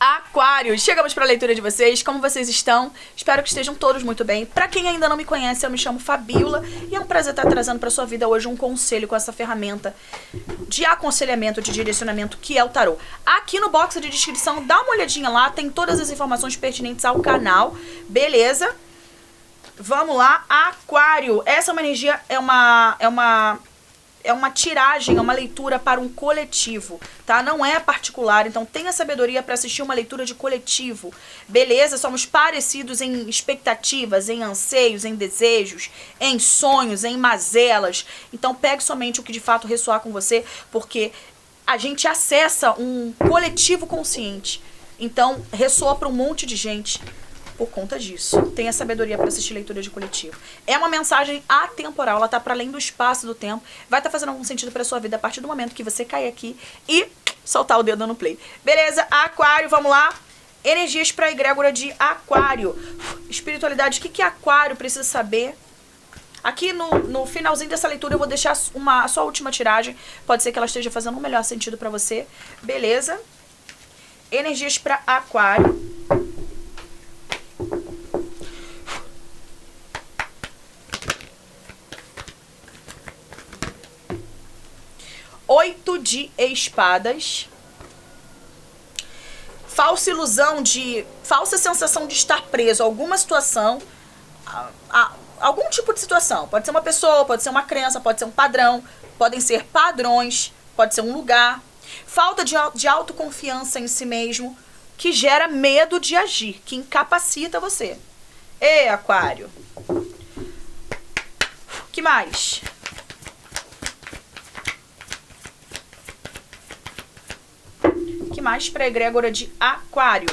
Aquários, chegamos para a leitura de vocês. Como vocês estão? Espero que estejam todos muito bem. Para quem ainda não me conhece, eu me chamo Fabiola e é um prazer estar trazendo para sua vida hoje um conselho com essa ferramenta de aconselhamento, de direcionamento que é o tarô. Aqui no box de descrição, dá uma olhadinha lá, tem todas as informações pertinentes ao canal, beleza? Vamos lá, Aquário. Essa é uma energia, é uma tiragem, é uma leitura para um coletivo, tá? Não é particular, então tenha sabedoria para assistir uma leitura de coletivo, beleza? Somos parecidos em expectativas, em anseios, em desejos, em sonhos, em mazelas. Então pegue somente o que de fato ressoar com você, porque a gente acessa um coletivo consciente. Então ressoa para um monte de gente. Por conta disso, tenha sabedoria para assistir leitura de coletivo. É uma mensagem atemporal, ela tá para além do espaço, do tempo. Vai estar fazendo algum sentido para sua vida a partir do momento que você cair aqui e soltar o dedo no play. Beleza? Aquário, vamos lá? Energias para a egrégora de Aquário. Espiritualidade, o que Aquário precisa saber? Aqui no finalzinho dessa leitura eu vou deixar a sua última tiragem. Pode ser que ela esteja fazendo um melhor sentido para você. Beleza? Energias para Aquário. Oito de espadas. Falsa ilusão falsa sensação de estar preso a alguma situação, algum tipo de situação. Pode ser uma pessoa, pode ser uma crença, pode ser um padrão, podem ser padrões, pode ser um lugar. Falta de autoconfiança em si mesmo, que gera medo de agir, que incapacita você. Ei, Aquário. Que mais? Que mais para a egrégora de Aquário?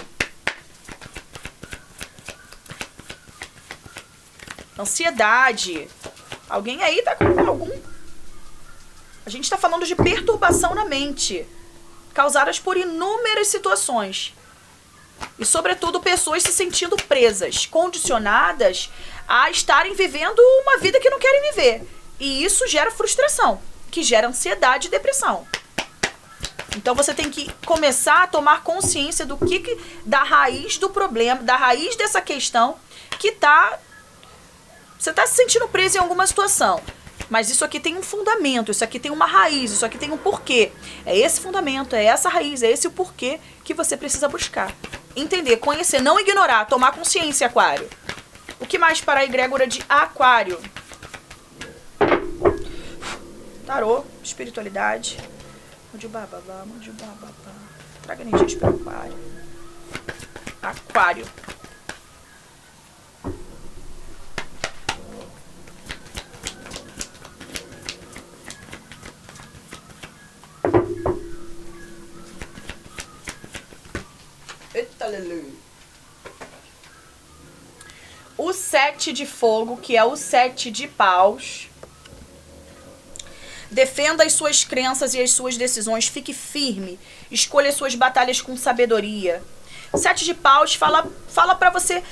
Ansiedade. Alguém aí tá com algum... A gente tá falando de perturbação na mente, causadas por inúmeras situações. E, sobretudo, pessoas se sentindo presas, condicionadas a estarem vivendo uma vida que não querem viver. E isso gera frustração, que gera ansiedade e depressão. Então você tem que começar a tomar consciência do da raiz do problema, da raiz dessa questão que você tá se sentindo preso em alguma situação. Mas isso aqui tem um fundamento, isso aqui tem uma raiz, isso aqui tem um porquê. É esse fundamento, é essa raiz, é esse o porquê que você precisa buscar. Entender, conhecer, não ignorar, tomar consciência, Aquário. O que mais para a egrégora de Aquário? Tarô, espiritualidade. Mudibababá. Traga energias para Aquário. Aquário. Eita, aleluia. O 7 de fogo, que é o 7 de paus. Defenda as suas crenças e as suas decisões. Fique firme. Escolha suas batalhas com sabedoria. 7 de paus fala para você...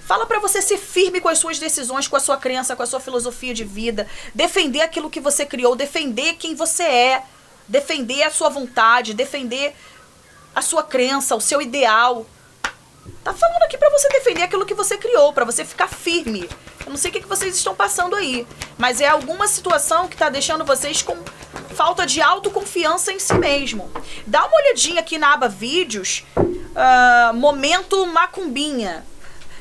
Fala para você ser firme com as suas decisões, com a sua crença, com a sua filosofia de vida. Defender aquilo que você criou. Defender quem você é. Defender a sua vontade. Defender a sua crença, o seu ideal. Tá falando aqui pra você defender aquilo que você criou, pra você ficar firme. Eu não sei o que vocês estão passando aí, mas é alguma situação que tá deixando vocês com falta de autoconfiança em si mesmo. Dá uma olhadinha aqui na aba vídeos, momento macumbinha.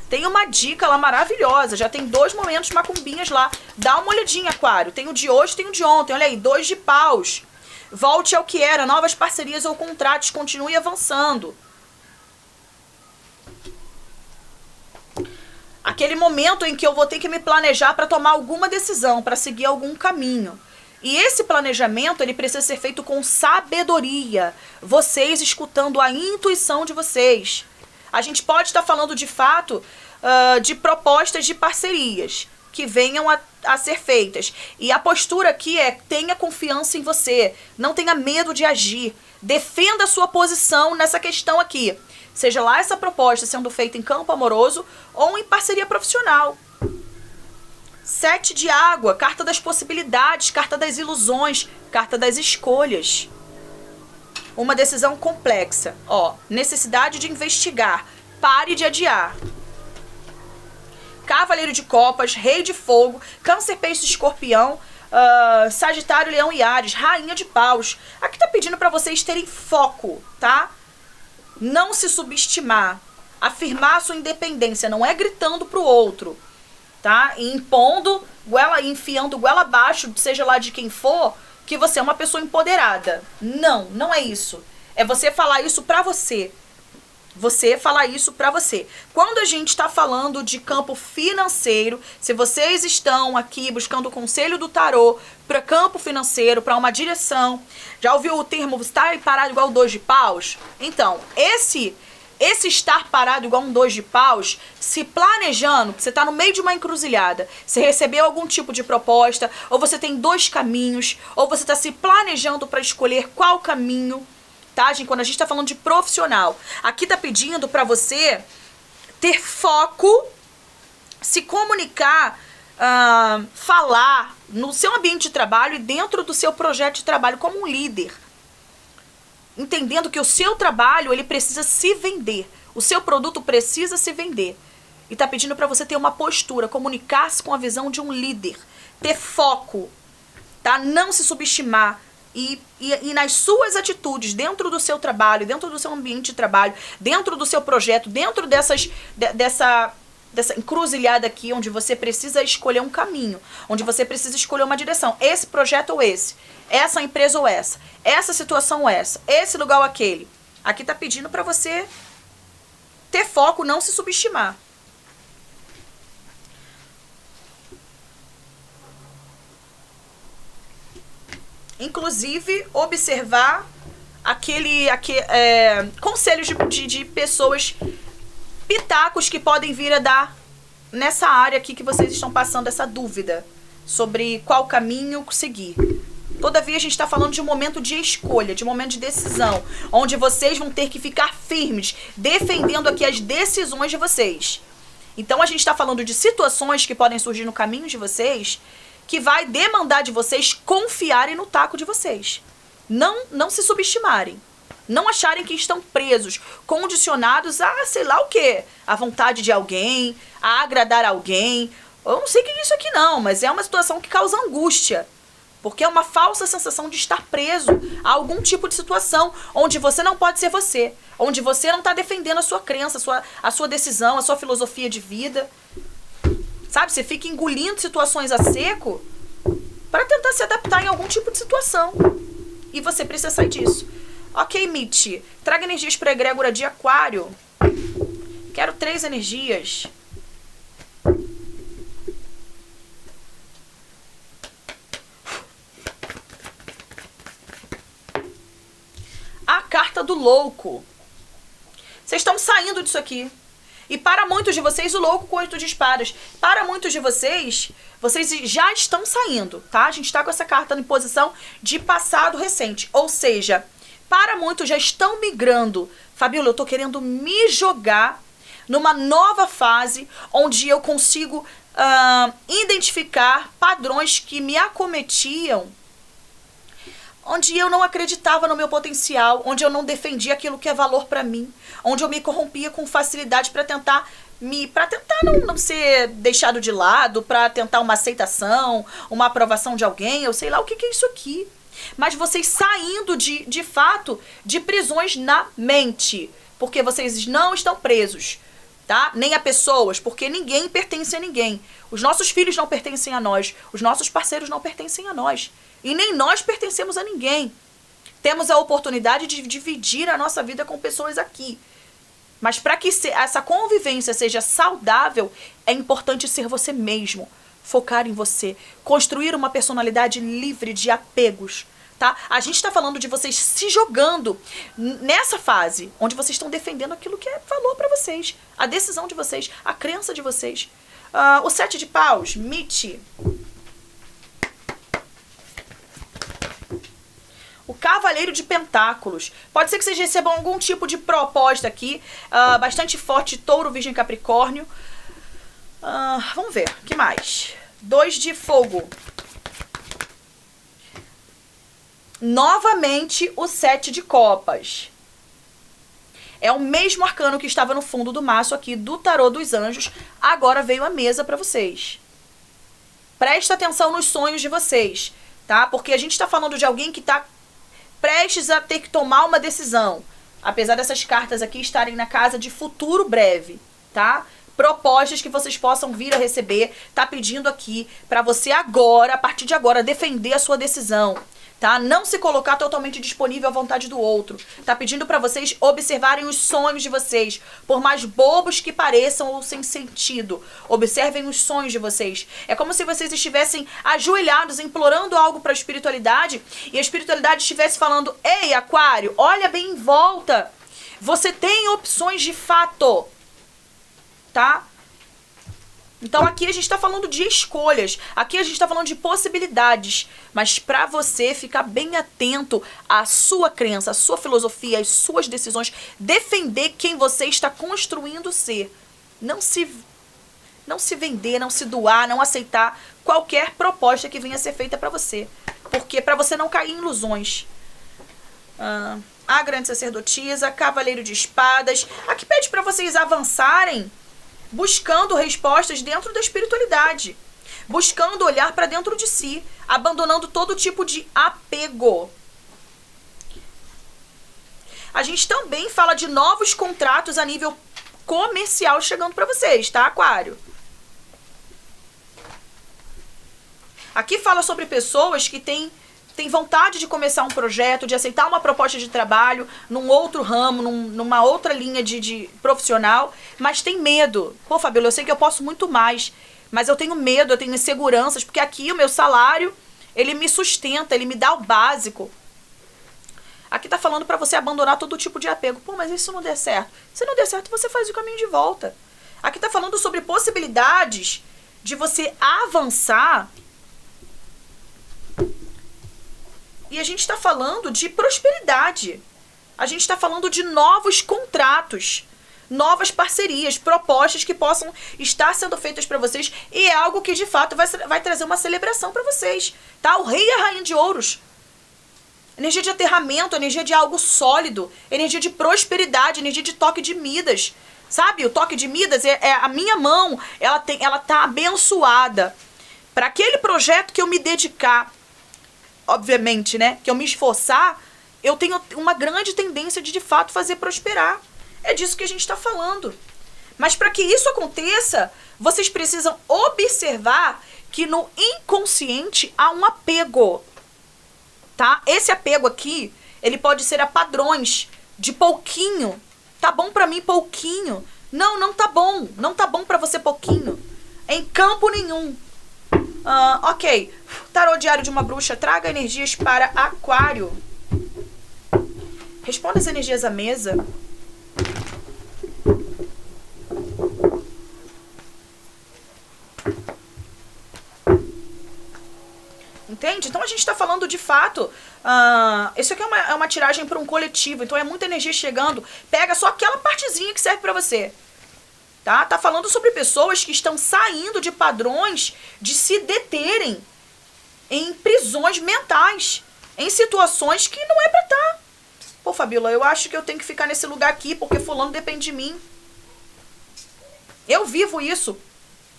Tem uma dica lá maravilhosa, já tem 2 momentos macumbinhas lá. Dá uma olhadinha, Aquário. Tem o de hoje, tem o de ontem. Olha aí, 2 de paus. Volte ao que era, novas parcerias ou contratos, continue avançando. Aquele momento em que eu vou ter que me planejar para tomar alguma decisão, para seguir algum caminho. E esse planejamento, ele precisa ser feito com sabedoria. Vocês escutando a intuição de vocês. A gente pode estar falando de fato de propostas de parcerias que venham a ser feitas. E a postura aqui é: tenha confiança em você. Não tenha medo de agir. Defenda a sua posição nessa questão aqui. Seja lá essa proposta sendo feita em campo amoroso ou em parceria profissional. 7 de água, carta das possibilidades, carta das ilusões, carta das escolhas. uma decisão complexa. Ó, necessidade de investigar. Pare de adiar. Cavaleiro de Copas, Rei de Fogo, Câncer, Peixe, Escorpião, Sagitário, Leão e Áries, Rainha de Paus. Aqui tá pedindo para vocês terem foco, tá? Não se subestimar. Afirmar a sua independência. Não é gritando pro outro, tá? E impondo, enfiando goela abaixo, seja lá de quem for, que você é uma pessoa empoderada. Não, não é isso. É você falar isso pra você. Você falar isso pra você. Quando a gente está falando de campo financeiro, se vocês estão aqui buscando o conselho do tarô para campo financeiro, para uma direção, já ouviu o termo estar parado igual 2 de paus? Então, esse estar parado igual um 2 de paus, se planejando, você está no meio de uma encruzilhada, você recebeu algum tipo de proposta, ou você tem 2 caminhos, ou você está se planejando para escolher qual caminho, tá, gente? Quando a gente tá falando de profissional, aqui tá pedindo pra você ter foco, se comunicar, falar no seu ambiente de trabalho e dentro do seu projeto de trabalho como um líder. Entendendo que o seu trabalho, ele precisa se vender. O seu produto precisa se vender. E tá pedindo pra você ter uma postura, comunicar-se com a visão de um líder. Ter foco, tá? Não se subestimar. E nas suas atitudes, dentro do seu trabalho, dentro do seu ambiente de trabalho, dentro do seu projeto, dentro dessa encruzilhada aqui, onde você precisa escolher um caminho, onde você precisa escolher uma direção. Esse projeto ou esse, essa empresa ou essa situação ou essa, esse lugar ou aquele. Aqui tá pedindo para você ter foco, não se subestimar. Inclusive, observar conselhos de pessoas, pitacos que podem vir a dar nessa área aqui que vocês estão passando essa dúvida sobre qual caminho seguir. Todavia, a gente está falando de um momento de escolha, de um momento de decisão, onde vocês vão ter que ficar firmes, defendendo aqui as decisões de vocês. Então, a gente está falando de situações que podem surgir no caminho de vocês, que vai demandar de vocês confiarem no taco de vocês. Não se subestimarem. Não acharem que estão presos, condicionados a sei lá o quê. A vontade de alguém, a agradar alguém. Eu não sei o que é isso aqui não, mas é uma situação que causa angústia. Porque é uma falsa sensação de estar preso a algum tipo de situação onde você não pode ser você. Onde você não está defendendo a sua crença, a sua decisão, a sua filosofia de vida. Sabe, você fica engolindo situações a seco para tentar se adaptar em algum tipo de situação. E você precisa sair disso. Ok, Mitch, traga energias para a egrégora de Aquário. Quero 3 energias. A carta do louco. Vocês estão saindo disso aqui. E para muitos de vocês, o louco com 8 de espadas. Para muitos de vocês, vocês já estão saindo, tá? A gente está com essa carta em posição de passado recente. Ou seja, para muitos já estão migrando. Fabíola, eu tô querendo me jogar numa nova fase onde eu consigo identificar padrões que me acometiam, onde eu não acreditava no meu potencial, onde eu não defendia aquilo que é valor para mim, onde eu me corrompia com facilidade para tentar não ser deixado de lado, para tentar uma aceitação, uma aprovação de alguém, eu sei lá o que é isso aqui. Mas vocês saindo de fato de prisões na mente, porque vocês não estão presos, tá? Nem a pessoas, porque ninguém pertence a ninguém. Os nossos filhos não pertencem a nós, os nossos parceiros não pertencem a nós. E nem nós pertencemos a ninguém. Temos a oportunidade de dividir a nossa vida com pessoas aqui. Mas para que essa convivência seja saudável, é importante ser você mesmo. Focar em você. Construir uma personalidade livre de apegos. Tá? A gente está falando de vocês se jogando nessa fase, onde vocês estão defendendo aquilo que é valor para vocês. A decisão de vocês, a crença de vocês. O 7 de paus, Mitch. O Cavaleiro de Pentáculos. Pode ser que vocês recebam algum tipo de proposta aqui. Bastante forte, Touro, Virgem, Capricórnio. Vamos ver, o que mais? 2 de fogo. Novamente o 7 de copas. É o mesmo arcano que estava no fundo do maço aqui do tarô dos anjos. Agora veio à mesa para vocês. Presta atenção nos sonhos de vocês, tá? Porque a gente está falando de alguém que está prestes a ter que tomar uma decisão. Apesar dessas cartas aqui estarem na casa de futuro breve, tá? Propostas que vocês possam vir a receber. Tá pedindo aqui para você agora, a partir de agora, defender a sua decisão. Tá? Não se colocar totalmente disponível à vontade do outro. Tá pedindo para vocês observarem os sonhos de vocês, por mais bobos que pareçam ou sem sentido. Observem os sonhos de vocês. É como se vocês estivessem ajoelhados, implorando algo para a espiritualidade, e a espiritualidade estivesse falando: ei, Aquário, olha bem em volta. Você tem opções de fato. Tá? Então aqui a gente está falando de escolhas, aqui a gente está falando de possibilidades, mas para você ficar bem atento à sua crença, à sua filosofia, às suas decisões, defender quem você está construindo ser. Não se vender, não se doar, não aceitar qualquer proposta que venha a ser feita para você, porque para você não cair em ilusões. A grande sacerdotisa, cavaleiro de espadas, aqui pede para vocês avançarem, buscando respostas dentro da espiritualidade, buscando olhar para dentro de si, abandonando todo tipo de apego. A gente também fala de novos contratos a nível comercial chegando para vocês, tá, Aquário? Aqui fala sobre pessoas que têm vontade de começar um projeto, de aceitar uma proposta de trabalho num outro ramo, numa outra linha de profissional, mas tem medo. Pô, Fabíola, eu sei que eu posso muito mais, mas eu tenho medo, eu tenho inseguranças, porque aqui o meu salário, ele me sustenta, ele me dá o básico. Aqui tá falando pra você abandonar todo tipo de apego. Pô, mas isso não der certo. Se não der certo, você faz o caminho de volta. Aqui tá falando sobre possibilidades de você avançar. E a gente está falando de prosperidade. A gente está falando de novos contratos, novas parcerias, propostas que possam estar sendo feitas para vocês. E é algo que, de fato, vai trazer uma celebração para vocês. Tá? O rei e a rainha de ouros. Energia de aterramento, energia de algo sólido, energia de prosperidade, energia de toque de Midas. Sabe? O toque de Midas é a minha mão, ela tá abençoada. Para aquele projeto que eu me dedicar, obviamente, né, que eu me esforçar, eu tenho uma grande tendência de fato fazer prosperar. É disso que a gente está falando. Mas para que isso aconteça, vocês precisam observar que no inconsciente há um apego, tá? Esse apego aqui, ele pode ser a padrões de pouquinho. Tá bom para mim pouquinho? Não, não tá bom. Não tá bom para você pouquinho. Em campo nenhum. Ok, tarô diário de uma bruxa, traga energias para Aquário. Responda as energias à mesa. Entende? Então a gente está falando de fato, isso aqui é uma tiragem para um coletivo, então é muita energia chegando, pega só aquela partezinha que serve para você. Tá falando sobre pessoas que estão saindo de padrões de se deterem em prisões mentais, em situações que não é pra estar. Pô, Fabíola, eu acho que eu tenho que ficar nesse lugar aqui porque fulano depende de mim. Eu vivo isso.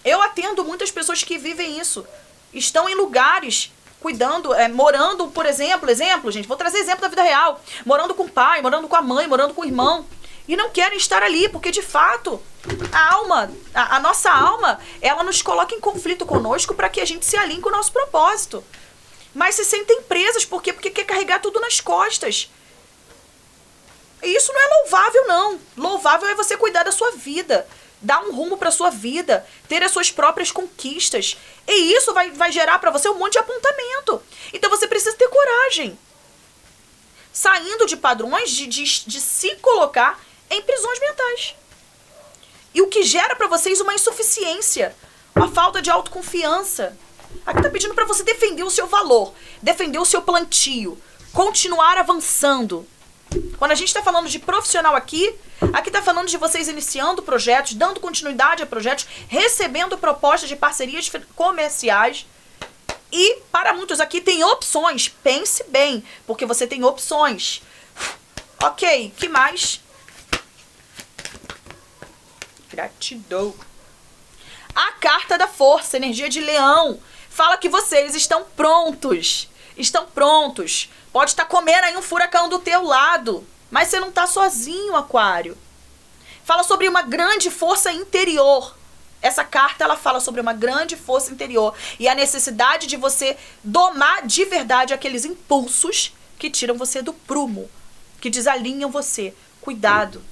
Eu atendo muitas pessoas que vivem isso. Estão em lugares cuidando, morando, por exemplo, gente, vou trazer exemplo da vida real. Morando com o pai, morando com a mãe, morando com o irmão. E não querem estar ali, porque de fato, a nossa alma, ela nos coloca em conflito conosco para que a gente se alinhe com o nosso propósito. Mas se sentem presas, por quê? Porque quer carregar tudo nas costas. E isso não é louvável, não. Louvável é você cuidar da sua vida, dar um rumo para sua vida, ter as suas próprias conquistas. E isso vai gerar para você um monte de apontamento. Então você precisa ter coragem. Saindo de padrões de se colocar em prisões mentais. E o que gera para vocês uma insuficiência, uma falta de autoconfiança. Aqui tá pedindo para você defender o seu valor, defender o seu plantio, continuar avançando. Quando a gente está falando de profissional aqui tá falando de vocês iniciando projetos, dando continuidade a projetos, recebendo propostas de parcerias comerciais E para muitos aqui tem opções. Pense bem, porque você tem opções. Ok, que mais? Gratidão. A carta da força, energia de leão, fala que vocês estão prontos. Estão prontos. Pode estar comendo aí um furacão do teu lado, mas você não está sozinho, Aquário. Fala sobre uma grande força interior. Essa carta, ela fala sobre uma grande força interior e a necessidade de você domar de verdade aqueles impulsos que tiram você do prumo, que desalinham você. Cuidado.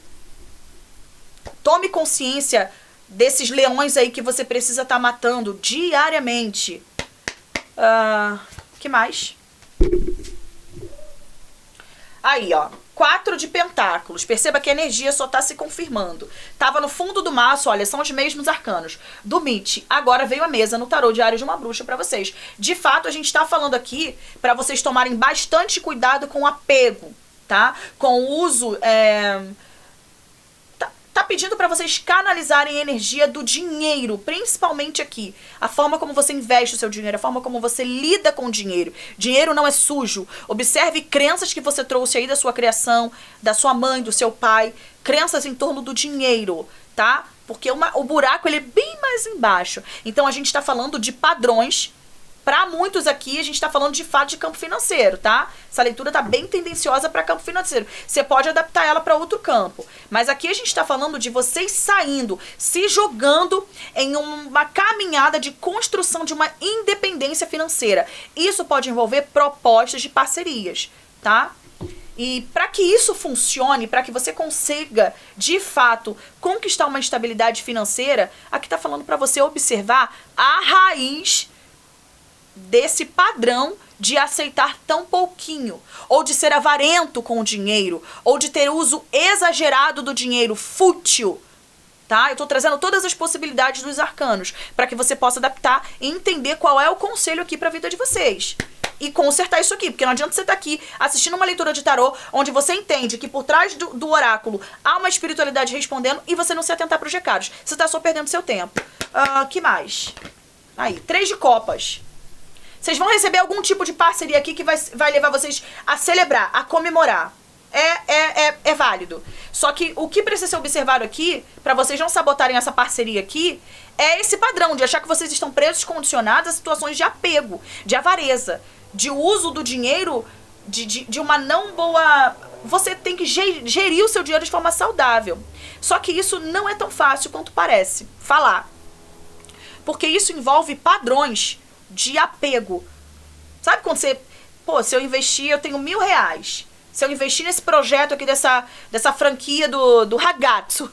Tome consciência desses leões aí que você precisa estar matando diariamente. Que mais? Aí, ó. 4 de pentáculos. Perceba que a energia só tá se confirmando. Tava no fundo do maço, olha, são os mesmos arcanos do Mit. Agora veio a mesa no tarô diário de uma bruxa pra vocês. De fato, a gente tá falando aqui pra vocês tomarem bastante cuidado com o apego, tá? Com o uso... Tá pedindo para vocês canalizarem a energia do dinheiro, principalmente aqui. A forma como você investe o seu dinheiro, a forma como você lida com o dinheiro. Dinheiro não é sujo. Observe crenças que você trouxe aí da sua criação, da sua mãe, do seu pai. Crenças em torno do dinheiro, tá? Porque o buraco ele é bem mais embaixo. Então a gente tá falando de padrões. Para muitos aqui, a gente tá falando de fato de campo financeiro, tá? Essa leitura tá bem tendenciosa para campo financeiro. Você pode adaptar ela para outro campo. Mas aqui a gente tá falando de vocês saindo, se jogando em uma caminhada de construção de uma independência financeira. Isso pode envolver propostas de parcerias, tá? E para que isso funcione, para que você consiga, de fato, conquistar uma estabilidade financeira, aqui tá falando para você observar a raiz desse padrão de aceitar tão pouquinho, ou de ser avarento com o dinheiro, ou de ter uso exagerado do dinheiro, fútil, tá? Eu tô trazendo todas as possibilidades dos arcanos, para que você possa adaptar e entender qual é o conselho aqui para a vida de vocês. E consertar isso aqui, porque não adianta você estar aqui assistindo uma leitura de tarô, onde você entende que por trás do oráculo há uma espiritualidade respondendo e você não se atentar para os recados. Você tá só perdendo seu tempo. Que mais? Aí, 3 de copas. Vocês vão receber algum tipo de parceria aqui que vai levar vocês a celebrar, a comemorar. É válido. Só que o que precisa ser observado aqui, para vocês não sabotarem essa parceria aqui, é esse padrão de achar que vocês estão presos, condicionados a situações de apego, de avareza, de uso do dinheiro, de uma não boa... Você tem que gerir o seu dinheiro de forma saudável. Só que isso não é tão fácil quanto parece falar. Porque isso envolve padrões de apego. Sabe quando você... Pô, se eu investir, eu tenho R$1.000. Se eu investir nesse projeto aqui dessa franquia do ragazzo,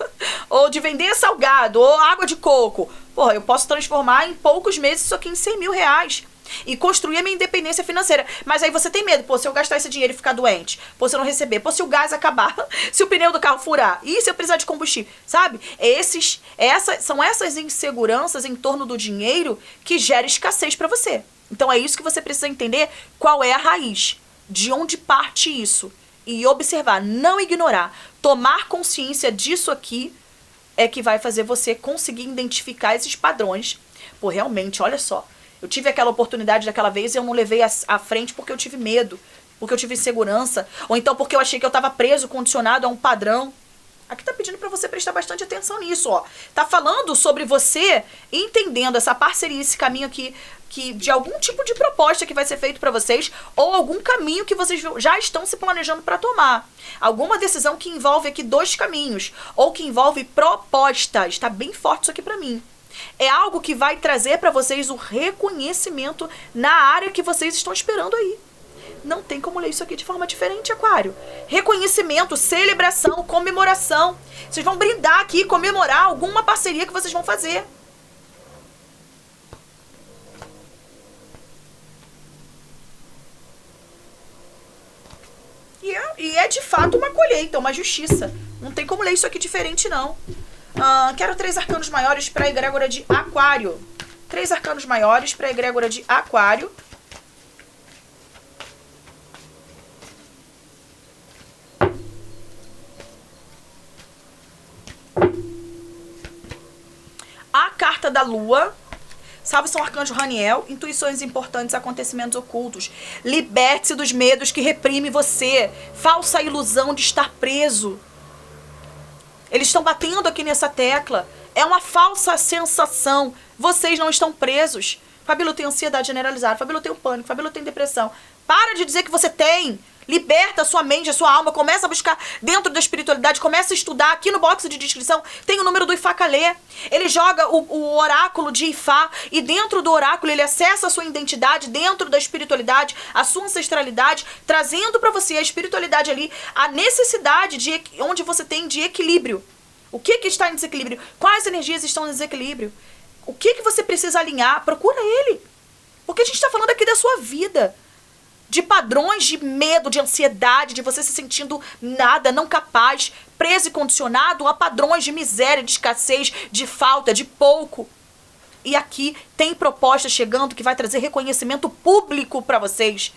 ou de vender salgado, ou água de coco, porra, eu posso transformar em poucos meses isso aqui em R$100.000 e construir a minha independência financeira. Mas aí você tem medo, pô, se eu gastar esse dinheiro e ficar doente, pô, se eu não receber, pô, se o gás acabar, se o pneu do carro furar, e se eu precisar de combustível, sabe? São essas inseguranças em torno do dinheiro que gera escassez para você. Então é isso que você precisa entender, qual é a raiz, de onde parte isso, e observar, não ignorar, tomar consciência disso aqui é que vai fazer você conseguir identificar esses padrões. Pô, realmente, olha só, eu tive aquela oportunidade daquela vez e eu não levei à frente porque eu tive medo, porque eu tive insegurança, ou então porque eu achei que eu estava preso, condicionado a um padrão. Aqui tá pedindo para você prestar bastante atenção nisso, ó. Tá falando sobre você entendendo essa parceria, esse caminho aqui, que de algum tipo de proposta que vai ser feito para vocês, ou algum caminho que vocês já estão se planejando para tomar. Alguma decisão que envolve aqui 2 caminhos, ou que envolve propostas. Tá bem forte isso aqui para mim. É algo que vai trazer para vocês o reconhecimento na área que vocês estão esperando aí. Não tem como ler isso aqui de forma diferente, Aquário. Reconhecimento, celebração, comemoração. Vocês vão brindar aqui, comemorar alguma parceria que vocês vão fazer. E é de fato uma colheita, uma justiça. Não tem como ler isso aqui diferente, não. Quero 3 arcanos maiores para a egrégora de Aquário. 3 arcanos maiores para a egrégora de Aquário. A carta da Lua Salve São Arcanjo Raniel, intuições importantes, acontecimentos ocultos. Liberte-se dos medos que reprimem você. Falsa ilusão de estar preso. Eles estão batendo aqui nessa tecla. É uma falsa sensação. Vocês não estão presos. Fabíola tem ansiedade generalizada. Fabíola tem pânico. Fabíola tem depressão. Para de dizer que você tem. Liberta a sua mente, a sua alma. Começa a buscar dentro da espiritualidade. Começa a estudar. Aqui no box de descrição tem o número do Ifá Calê. Ele joga o oráculo de Ifá. E dentro do oráculo ele acessa a sua identidade. Dentro da espiritualidade, a sua ancestralidade. Trazendo para você a espiritualidade ali. A necessidade de onde você tem de equilíbrio. O que está em desequilíbrio? Quais energias estão em desequilíbrio? O que você precisa alinhar? Procura ele. Porque a gente está falando aqui da sua vida. De padrões de medo, de ansiedade, de você se sentindo nada, não capaz, preso e condicionado a padrões de miséria, de escassez, de falta, de pouco. E aqui tem proposta chegando que vai trazer reconhecimento público para vocês.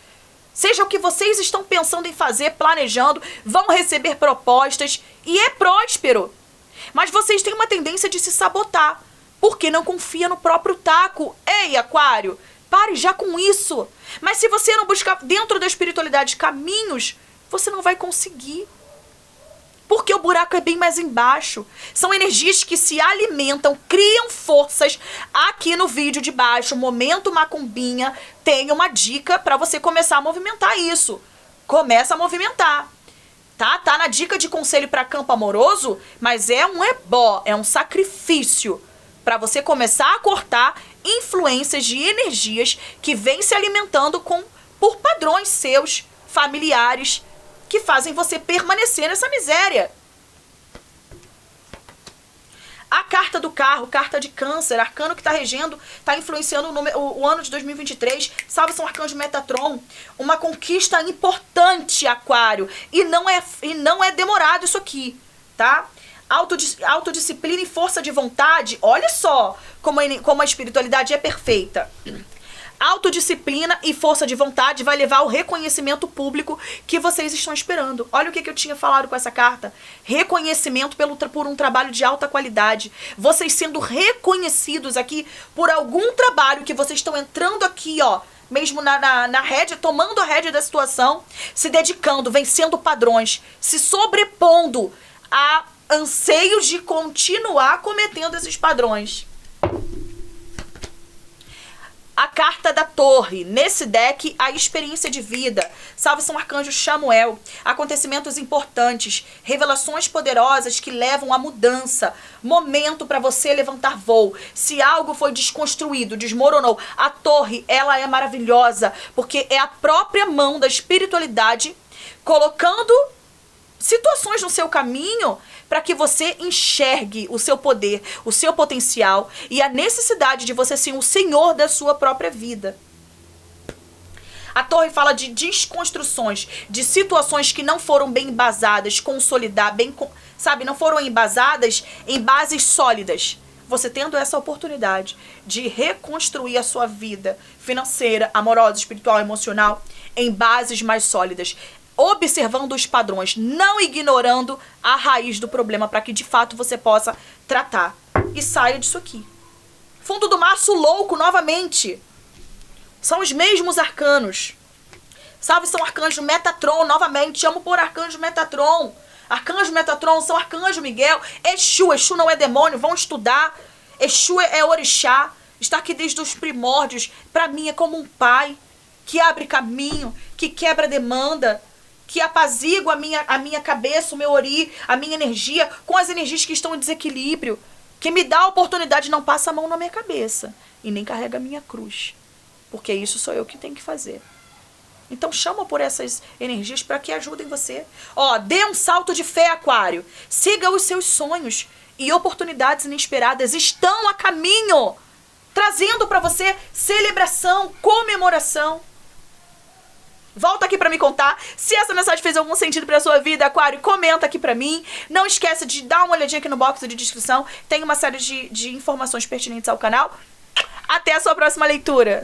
Seja o que vocês estão pensando em fazer, planejando, vão receber propostas e é próspero. Mas vocês têm uma tendência de se sabotar, porque não confia no próprio taco. Ei, Aquário, pare já com isso. Mas se você não buscar dentro da espiritualidade caminhos, você não vai conseguir. Porque o buraco é bem mais embaixo. São energias que se alimentam, criam forças. Aqui no vídeo de baixo, Momento Macumbinha, tem uma dica para você começar a movimentar isso. Começa a movimentar. Tá na dica de conselho para campo amoroso, mas é um ebó, é um sacrifício para você começar a cortar influências de energias que vêm se alimentando por padrões seus, familiares, que fazem você permanecer nessa miséria. A carta do carro, carta de Câncer, arcano que está regendo, está influenciando o ano de 2023. Salve São Arcanjo Metatron. Uma conquista importante, Aquário. E não é demorado isso aqui, tá? Autodisciplina e força de vontade. Olha só como a espiritualidade é perfeita. Autodisciplina e força de vontade vai levar ao reconhecimento público que vocês estão esperando. Olha o que eu tinha falado com essa carta. Reconhecimento por um trabalho de alta qualidade. Vocês sendo reconhecidos aqui por algum trabalho que vocês estão entrando aqui, ó, mesmo na rédea, tomando a rédea da situação, se dedicando, vencendo padrões, se sobrepondo a anseios de continuar cometendo esses padrões. A carta da torre. Nesse deck, a experiência de vida. Salve São Arcanjo Chamuel. Acontecimentos importantes. Revelações poderosas que levam à mudança. Momento para você levantar voo. Se algo foi desconstruído, desmoronou. A torre, ela é maravilhosa. Porque é a própria mão da espiritualidade colocando situações no seu caminho para que você enxergue o seu poder, o seu potencial e a necessidade de você ser o senhor da sua própria vida. A torre fala de desconstruções, de situações que não foram bem embasadas, não foram embasadas em bases sólidas. Você tendo essa oportunidade de reconstruir a sua vida financeira, amorosa, espiritual, emocional em bases mais sólidas, observando os padrões, não ignorando a raiz do problema para que de fato você possa tratar. E saia disso aqui. Fundo do maço louco novamente. São os mesmos arcanos. Salve São Arcanjo Metatron novamente. Amo por Arcanjo Metatron. Arcanjo Metatron, São Arcanjo Miguel. Exu não é demônio, vão estudar. Exu é orixá. Está aqui desde os primórdios. Para mim é como um pai que abre caminho, que quebra demanda, que apazigua a minha cabeça, o meu ori, a minha energia, com as energias que estão em desequilíbrio, que me dá a oportunidade, não passa a mão na minha cabeça e nem carrega a minha cruz, porque isso sou eu que tenho que fazer. Então chama por essas energias para que ajudem você. Ó, dê um salto de fé, Aquário. Siga os seus sonhos e oportunidades inesperadas estão a caminho, trazendo para você celebração, comemoração. Volta aqui pra me contar se essa mensagem fez algum sentido pra sua vida, Aquário. Comenta aqui pra mim. Não esqueça de dar uma olhadinha aqui no box de descrição. Tem uma série de informações pertinentes ao canal. Até a sua próxima leitura.